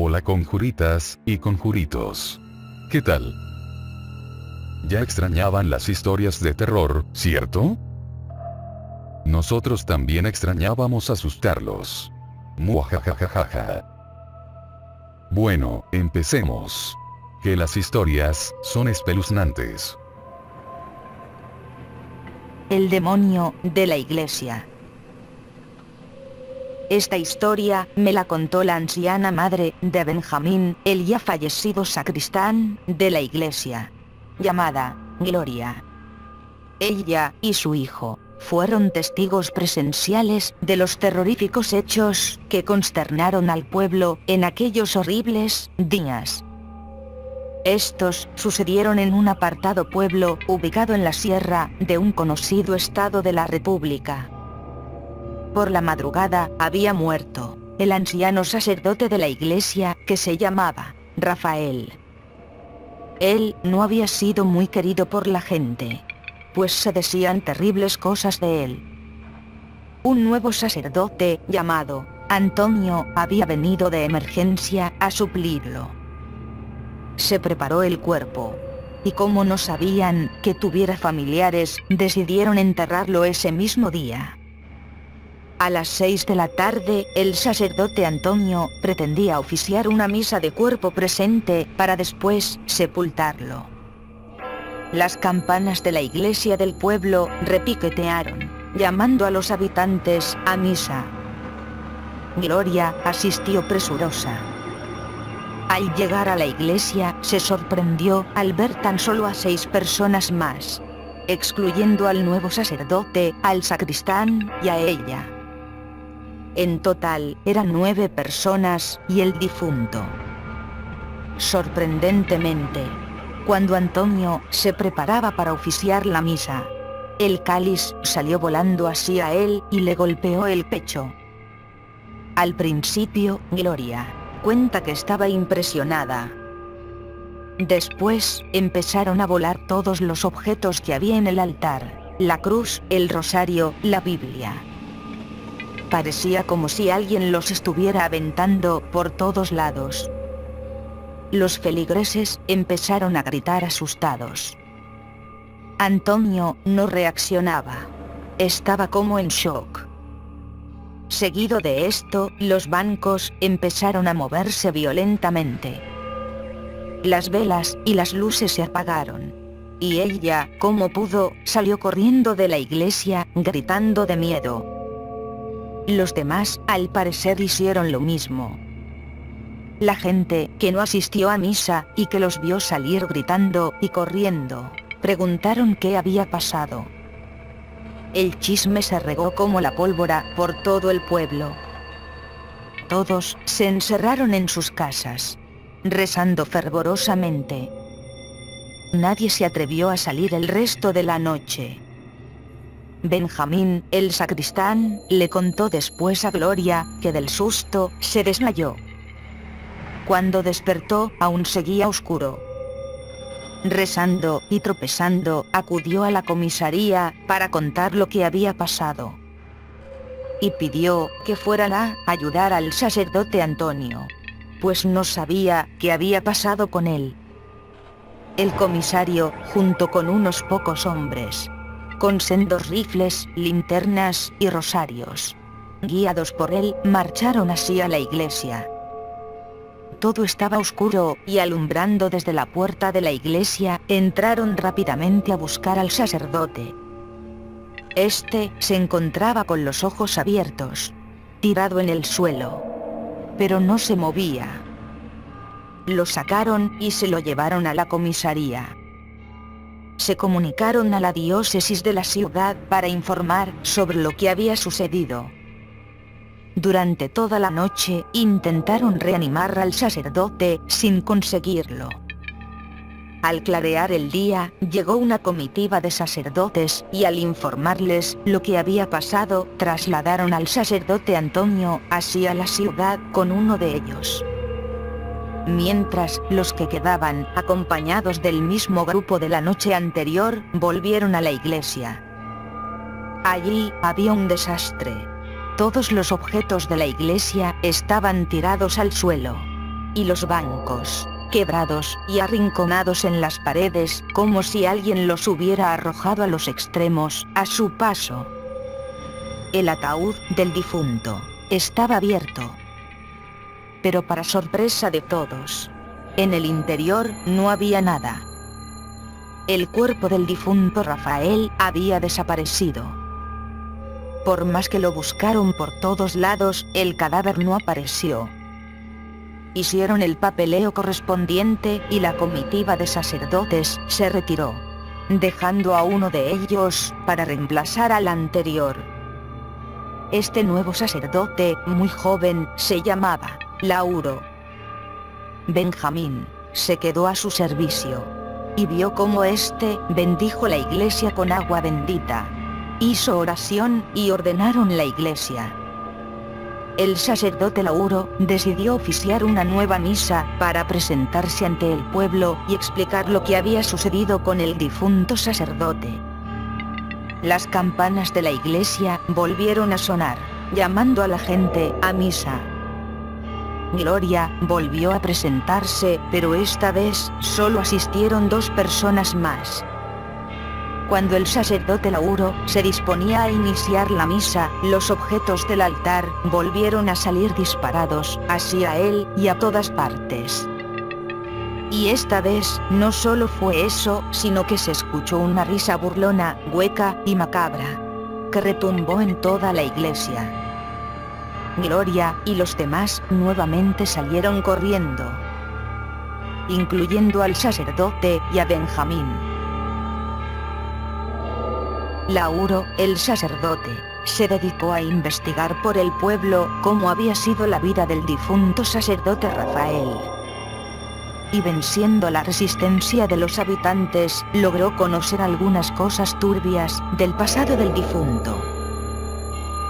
Hola conjuritas y conjuritos. ¿Qué tal? Ya extrañaban las historias de terror, ¿cierto? Nosotros también extrañábamos asustarlos. Muajajajaja. Bueno, empecemos. Que las historias son espeluznantes. El demonio de la iglesia. Esta historia me la contó la anciana madre de Benjamín, el ya fallecido sacristán de la iglesia, llamada Gloria. Ella y su hijo fueron testigos presenciales de los terroríficos hechos que consternaron al pueblo en aquellos horribles días. Estos sucedieron en un apartado pueblo ubicado en la sierra de un conocido estado de la República. Por la madrugada había muerto el anciano sacerdote de la iglesia que se llamaba Rafael. Él no había sido muy querido por la gente, pues se decían terribles cosas de él. Un nuevo sacerdote llamado Antonio había venido de emergencia a suplirlo. Se preparó el cuerpo, y como no sabían que tuviera familiares, decidieron enterrarlo ese mismo día. A las 6 de la tarde, el sacerdote Antonio pretendía oficiar una misa de cuerpo presente para después sepultarlo. Las campanas de la iglesia del pueblo repiquetearon, llamando a los habitantes a misa. Gloria asistió presurosa. Al llegar a la iglesia, se sorprendió al ver tan solo a 6 personas más, excluyendo al nuevo sacerdote, al sacristán y a ella. En total, eran 9 personas y el difunto. Sorprendentemente, cuando Antonio se preparaba para oficiar la misa, el cáliz salió volando hacia él y le golpeó el pecho. Al principio, Gloria cuenta que estaba impresionada. Después, empezaron a volar todos los objetos que había en el altar: la cruz, el rosario, la Biblia. Parecía como si alguien los estuviera aventando por todos lados. Los feligreses empezaron a gritar asustados. Antonio no reaccionaba. Estaba como en shock. Seguido de esto, los bancos empezaron a moverse violentamente. Las velas y las luces se apagaron, y ella, como pudo, salió corriendo de la iglesia, gritando de miedo. Los demás, al parecer, hicieron lo mismo. La gente que no asistió a misa y que los vio salir gritando y corriendo, preguntaron qué había pasado. El chisme se regó como la pólvora por todo el pueblo. Todos se encerraron en sus casas, rezando fervorosamente. Nadie se atrevió a salir el resto de la noche. Benjamín, el sacristán, le contó después a Gloria que del susto se desmayó. Cuando despertó, aún seguía oscuro. Rezando y tropezando, acudió a la comisaría para contar lo que había pasado. Y pidió que fueran a ayudar al sacerdote Antonio, pues no sabía qué había pasado con él. El comisario, junto con unos pocos hombres, con sendos rifles, linternas y rosarios, guiados por él, marcharon hacia la iglesia. Todo estaba oscuro, y alumbrando desde la puerta de la iglesia, entraron rápidamente a buscar al sacerdote. Este se encontraba con los ojos abiertos, tirado en el suelo, pero no se movía. Lo sacaron y se lo llevaron a la comisaría. Se comunicaron a la diócesis de la ciudad para informar sobre lo que había sucedido. Durante toda la noche intentaron reanimar al sacerdote sin conseguirlo. Al clarear el día, llegó una comitiva de sacerdotes y al informarles lo que había pasado, trasladaron al sacerdote Antonio hacia la ciudad con uno de ellos. Mientras, los que quedaban, acompañados del mismo grupo de la noche anterior, volvieron a la iglesia. Allí había un desastre. Todos los objetos de la iglesia estaban tirados al suelo. y los bancos, quebrados y arrinconados en las paredes, como si alguien los hubiera arrojado a los extremos, a su paso. El ataúd del difunto estaba abierto. Pero para sorpresa de todos, en el interior no había nada. El cuerpo del difunto Rafael había desaparecido. Por más que lo buscaron por todos lados, el cadáver no apareció. Hicieron el papeleo correspondiente y la comitiva de sacerdotes se retiró, dejando a uno de ellos para reemplazar al anterior. Este nuevo sacerdote, muy joven, se llamaba Lauro. Benjamín se quedó a su servicio y vio cómo éste bendijo la iglesia con agua bendita. Hizo oración y ordenaron la iglesia. El sacerdote Lauro decidió oficiar una nueva misa para presentarse ante el pueblo y explicar lo que había sucedido con el difunto sacerdote. Las campanas de la iglesia volvieron a sonar, llamando a la gente a misa. Gloria volvió a presentarse, pero esta vez solo asistieron 2 personas más. Cuando el sacerdote Lauro se disponía a iniciar la misa, los objetos del altar volvieron a salir disparados hacia él y a todas partes. Y esta vez no solo fue eso, sino que se escuchó una risa burlona, hueca y macabra, que retumbó en toda la iglesia. Gloria y los demás nuevamente salieron corriendo, incluyendo al sacerdote y a Benjamín. Lauro, el sacerdote, se dedicó a investigar por el pueblo cómo había sido la vida del difunto sacerdote Rafael. Y venciendo la resistencia de los habitantes, logró conocer algunas cosas turbias del pasado del difunto.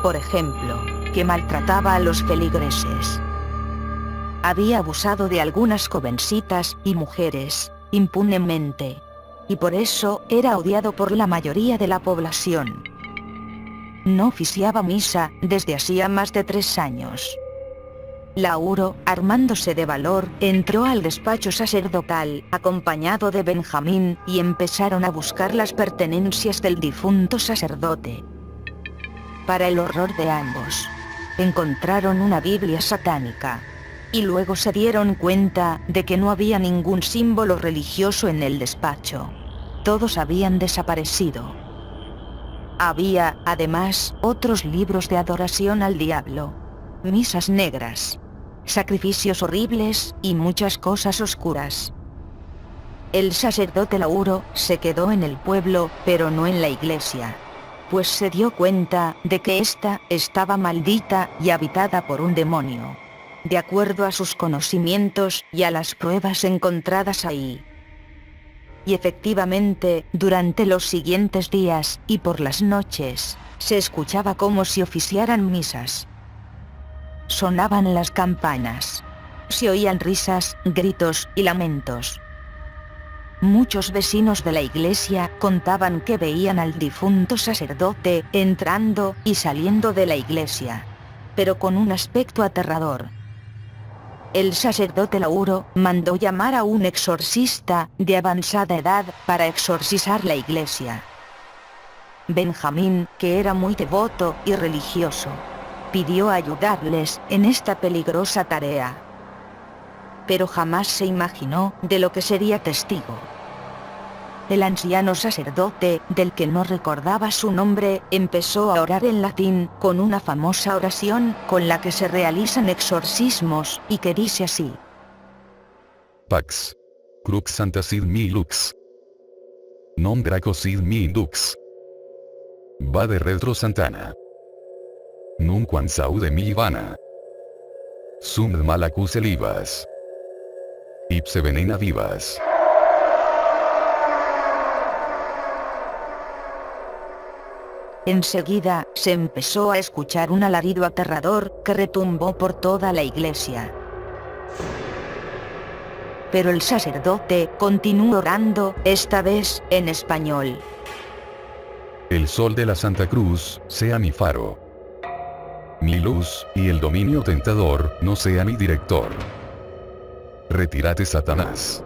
Por ejemplo, que maltrataba a los feligreses. Había abusado de algunas jovencitas y mujeres, impunemente, y por eso era odiado por la mayoría de la población. No oficiaba misa desde hacía más de 3 años. Lauro, armándose de valor, entró al despacho sacerdotal, acompañado de Benjamín, y empezaron a buscar las pertenencias del difunto sacerdote. Para el horror de ambos, encontraron una Biblia satánica, y luego se dieron cuenta de que no había ningún símbolo religioso en el despacho. Todos habían desaparecido. Había, además, otros libros de adoración al diablo, misas negras, sacrificios horribles y muchas cosas oscuras. El sacerdote Lauro se quedó en el pueblo, pero no en la iglesia, pues se dio cuenta de que ésta estaba maldita y habitada por un demonio, de acuerdo a sus conocimientos y a las pruebas encontradas ahí. Y efectivamente, durante los siguientes días y por las noches, se escuchaba como si oficiaran misas. Sonaban las campanas. Se oían risas, gritos y lamentos. Muchos vecinos de la iglesia contaban que veían al difunto sacerdote entrando y saliendo de la iglesia, pero con un aspecto aterrador. El sacerdote Lauro mandó llamar a un exorcista de avanzada edad para exorcizar la iglesia. Benjamín, que era muy devoto y religioso, pidió ayudarles en esta peligrosa tarea. Pero jamás se imaginó de lo que sería testigo. El anciano sacerdote, del que no recordaba su nombre, empezó a orar en latín con una famosa oración con la que se realizan exorcismos y que dice así: Pax crux santa sid mi lux, non draco sid mi dux, va de retro santana, nunquam saude mi vana, sum malacus elivas, ipse venena vivas. Enseguida, se empezó a escuchar un alarido aterrador que retumbó por toda la iglesia. Pero el sacerdote continuó orando, esta vez en español. El sol de la Santa Cruz sea mi faro, mi luz, y el dominio tentador no sea mi director. Retírate, Satanás.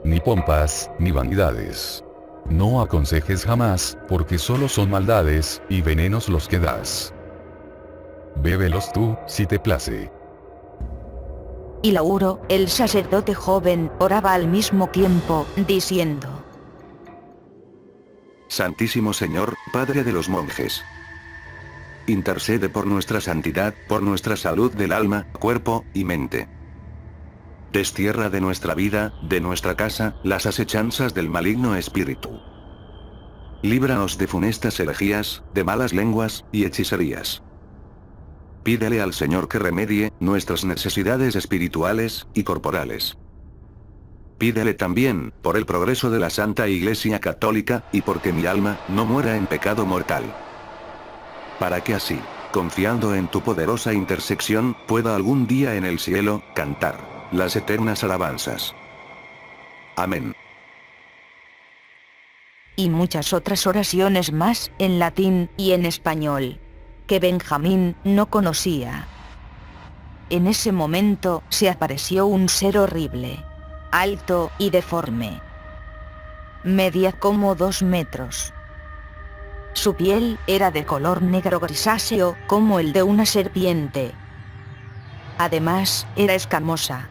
Ni pompas, ni vanidades. No aconsejes jamás, porque solo son maldades, y venenos los que das. Bébelos tú, si te place. Y Lauro, el sacerdote joven, oraba al mismo tiempo, diciendo: Santísimo Señor, Padre de los monjes. Intercede por nuestra santidad, por nuestra salud del alma, cuerpo y mente. Destierra de nuestra vida, de nuestra casa, las asechanzas del maligno espíritu. Líbranos de funestas herejías, de malas lenguas, y hechicerías. Pídele al Señor que remedie nuestras necesidades espirituales y corporales. Pídele también, por el progreso de la Santa Iglesia Católica, y porque mi alma no muera en pecado mortal. Para que así, confiando en tu poderosa intersección, pueda algún día en el cielo, cantar las eternas alabanzas. Amén. Y muchas otras oraciones más, en latín y en español, que Benjamín no conocía. En ese momento, se apareció un ser horrible, alto y deforme. Medía como 2 metros. Su piel era de color negro grisáceo, como el de una serpiente. Además, era escamosa.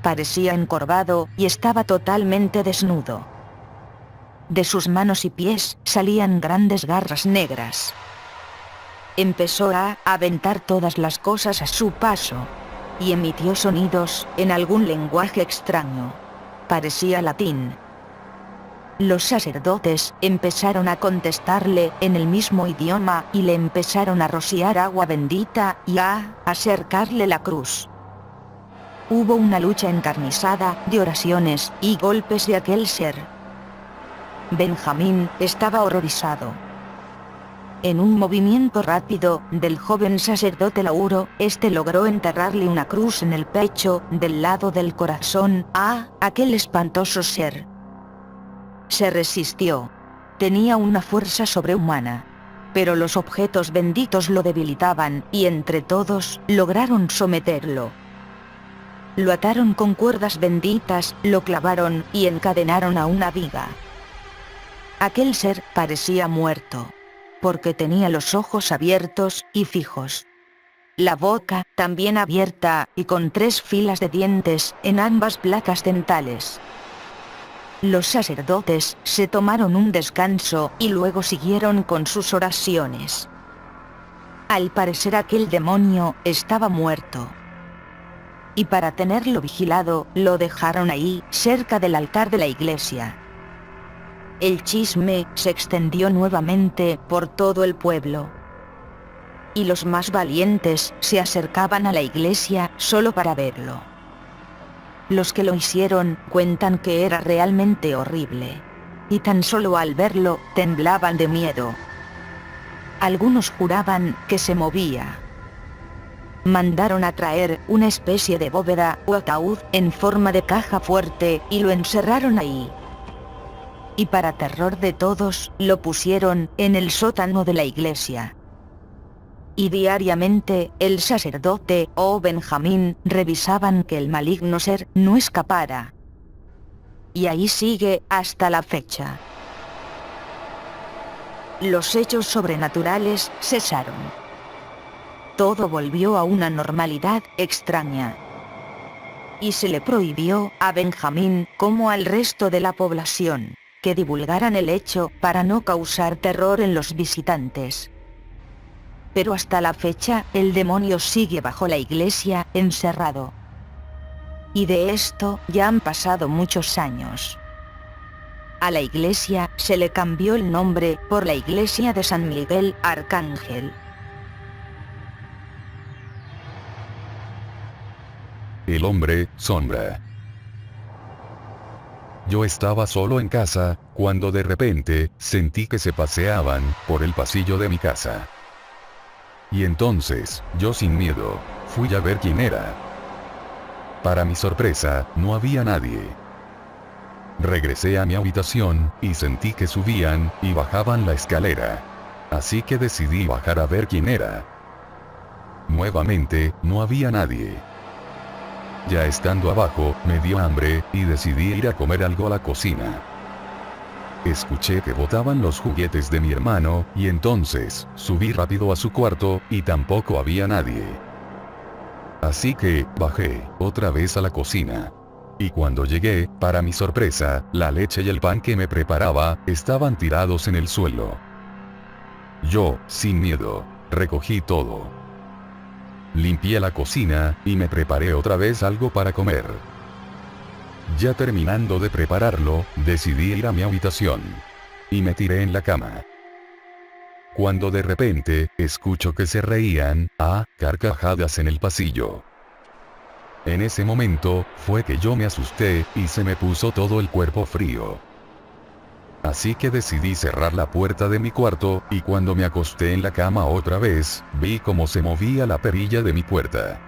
Parecía encorvado, y estaba totalmente desnudo. De sus manos y pies, salían grandes garras negras. Empezó a aventar todas las cosas a su paso, y emitió sonidos, en algún lenguaje extraño. Parecía latín. Los sacerdotes empezaron a contestarle en el mismo idioma, y le empezaron a rociar agua bendita, y a acercarle la cruz. Hubo una lucha encarnizada, de oraciones y golpes de aquel ser. Benjamín estaba horrorizado. En un movimiento rápido, del joven sacerdote Lauro, este logró enterrarle una cruz en el pecho, del lado del corazón, a aquel espantoso ser. Se resistió. Tenía una fuerza sobrehumana. Pero los objetos benditos lo debilitaban, y entre todos, lograron someterlo. Lo ataron con cuerdas benditas, lo clavaron, y encadenaron a una viga. Aquel ser parecía muerto, porque tenía los ojos abiertos y fijos. La boca, también abierta, y con 3 filas de dientes, en ambas placas dentales. Los sacerdotes se tomaron un descanso, y luego siguieron con sus oraciones. Al parecer aquel demonio estaba muerto. Y para tenerlo vigilado, lo dejaron ahí, cerca del altar de la iglesia. El chisme se extendió nuevamente por todo el pueblo. Y los más valientes se acercaban a la iglesia solo para verlo. Los que lo hicieron cuentan que era realmente horrible. Y tan solo al verlo, temblaban de miedo. Algunos juraban que se movía. Mandaron a traer una especie de bóveda o ataúd en forma de caja fuerte, y lo encerraron ahí. Y para terror de todos, lo pusieron en el sótano de la iglesia. Y diariamente, el sacerdote o Benjamín revisaban que el maligno ser no escapara. Y ahí sigue hasta la fecha. Los hechos sobrenaturales cesaron. Todo volvió a una normalidad extraña. Y se le prohibió a Benjamín, como al resto de la población, que divulgaran el hecho para no causar terror en los visitantes. Pero hasta la fecha, el demonio sigue bajo la iglesia, encerrado. Y de esto ya han pasado muchos años. A la iglesia se le cambió el nombre por la iglesia de San Miguel Arcángel. El hombre sombra. Yo estaba solo en casa, cuando de repente, sentí que se paseaban por el pasillo de mi casa. Y entonces, yo sin miedo, fui a ver quién era. Para mi sorpresa, no había nadie. Regresé a mi habitación, y sentí que subían y bajaban la escalera. Así que decidí bajar a ver quién era. Nuevamente, no había nadie. ya estando abajo, me dio hambre, y decidí ir a comer algo a la cocina. Escuché que botaban los juguetes de mi hermano, y entonces, subí rápido a su cuarto, y tampoco había nadie. Así que, bajé, otra vez a la cocina. Y cuando llegué, para mi sorpresa, la leche y el pan que me preparaba, estaban tirados en el suelo. Yo, sin miedo, recogí todo. Limpié la cocina, y me preparé otra vez algo para comer. Ya terminando de prepararlo, decidí ir a mi habitación. Y me tiré en la cama. Cuando de repente, escucho que se reían, a carcajadas en el pasillo. En ese momento, fue que yo me asusté, y se me puso todo el cuerpo frío. Así que decidí cerrar la puerta de mi cuarto, y cuando me acosté en la cama otra vez, vi cómo se movía la perilla de mi puerta.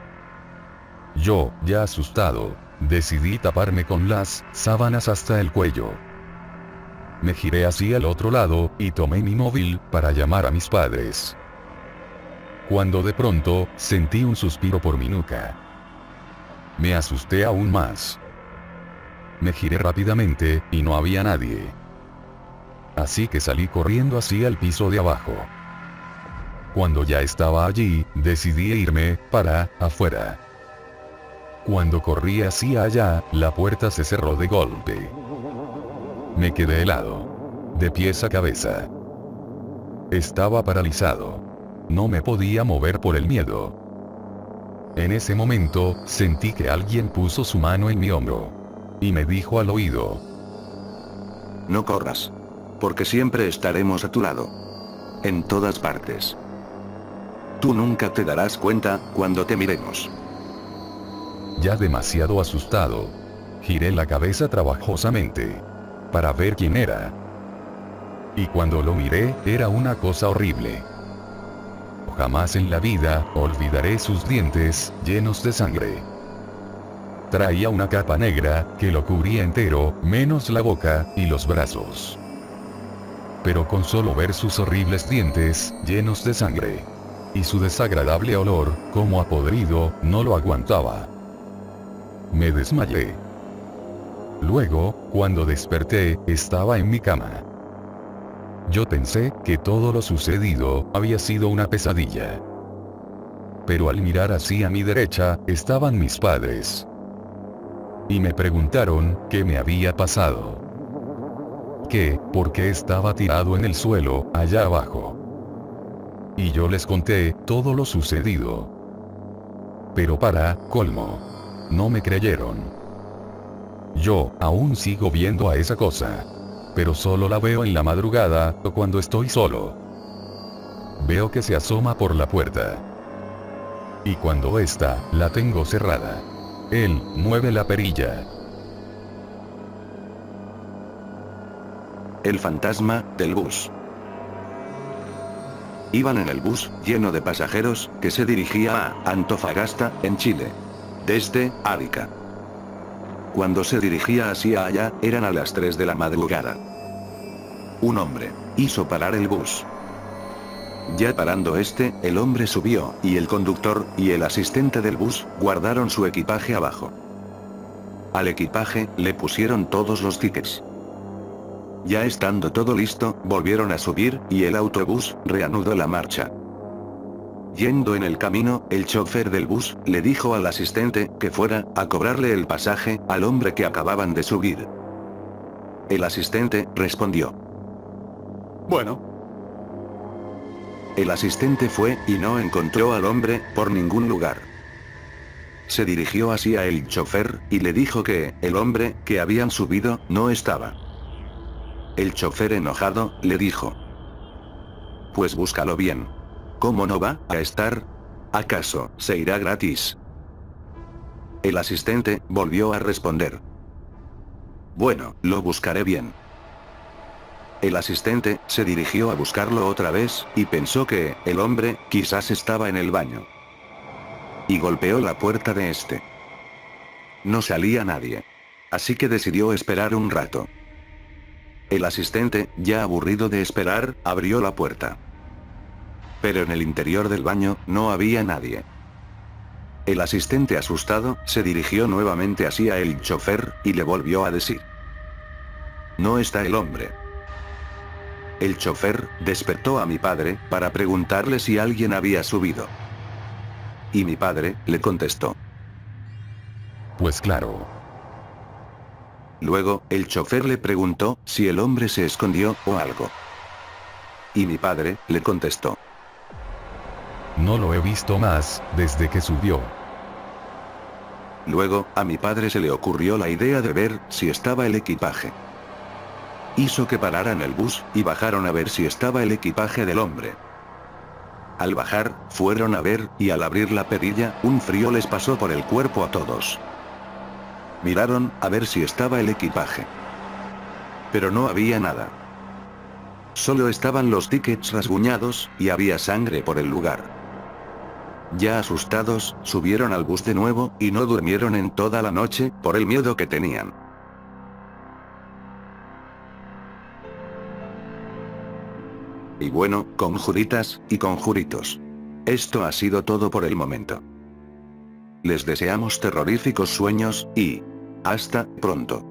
Yo, ya asustado, decidí taparme con las sábanas hasta el cuello. Me giré hacia el otro lado, y tomé mi móvil, para llamar a mis padres. Cuando de pronto, sentí un suspiro por mi nuca. Me asusté aún más. Me giré rápidamente, y no había nadie. Así que salí corriendo hacia el piso de abajo. Cuando ya estaba allí, decidí irme, para afuera. Cuando corrí hacia allá, la puerta se cerró de golpe. Me quedé helado. De pies a cabeza. Estaba paralizado. No me podía mover por el miedo. En ese momento, sentí que alguien puso su mano en mi hombro. Y me dijo al oído: No corras. Porque siempre estaremos a tu lado. En todas partes. Tú nunca te darás cuenta, cuando te miremos. Ya demasiado asustado, giré la cabeza trabajosamente. Para ver quién era. Y cuando lo miré, era una cosa horrible. Jamás en la vida, olvidaré sus dientes, llenos de sangre. Traía una capa negra, que lo cubría entero, menos la boca, y los brazos. Pero con solo ver sus horribles dientes, llenos de sangre, y su desagradable olor, como a podrido, no lo aguantaba. Me desmayé. Luego, cuando desperté, estaba en mi cama. Yo pensé que todo lo sucedido había sido una pesadilla. Pero al mirar hacia mi derecha, estaban mis padres. Y me preguntaron qué me había pasado. ¿Por qué estaba tirado en el suelo, allá abajo? Y yo les conté todo lo sucedido. Pero para colmo, no me creyeron. Yo aún sigo viendo a esa cosa. Pero solo la veo en la madrugada, o cuando estoy solo. Veo que se asoma por la puerta. Y cuando esta, la tengo cerrada, él mueve la perilla. El fantasma del bus. Iban en el bus, lleno de pasajeros, que se dirigía a Antofagasta, en Chile. Desde Arica. Cuando se dirigía hacia allá, eran a las 3 de la madrugada. Un hombre hizo parar el bus. Ya parando el hombre subió, y el conductor, y el asistente del bus, guardaron su equipaje abajo. Al equipaje, le pusieron todos los tickets. Ya estando todo listo, volvieron a subir, y el autobús reanudó la marcha. Yendo en el camino, el chofer del bus le dijo al asistente que fuera a cobrarle el pasaje al hombre que acababan de subir. El asistente respondió: Bueno. El asistente fue y no encontró al hombre por ningún lugar. Se dirigió hacia el chofer y le dijo que el hombre que habían subido no estaba. El chofer enojado le dijo: Pues búscalo bien. ¿Cómo no va a estar? ¿Acaso se irá gratis? El asistente volvió a responder: Bueno, lo buscaré bien. El asistente se dirigió a buscarlo otra vez, y pensó que el hombre quizás estaba en el baño. Y golpeó la puerta de este. No salía nadie. Así que decidió esperar un rato. El asistente, ya aburrido de esperar, abrió la puerta. Pero en el interior del baño, no había nadie. El asistente asustado, se dirigió nuevamente hacia el chofer, y le volvió a decir: no está el hombre. El chofer despertó a mi padre, para preguntarle si alguien había subido. Y mi padre, le contestó: pues claro. Luego, el chofer le preguntó, si el hombre se escondió, o algo. Y mi padre, le contestó: No lo he visto más, desde que subió. Luego, a mi padre se le ocurrió la idea de ver, si estaba el equipaje. Hizo que pararan el bus, y bajaron a ver si estaba el equipaje del hombre. Al bajar, fueron a ver, y al abrir la perilla, un frío les pasó por el cuerpo a todos. Miraron, a ver si estaba el equipaje. Pero no había nada. Solo estaban los tickets rasguñados, y había sangre por el lugar. Ya asustados, subieron al bus de nuevo, y no durmieron en toda la noche, por el miedo que tenían. Y bueno, conjuritas, y conjuritos. Esto ha sido todo por el momento. Les deseamos terroríficos sueños, y hasta pronto.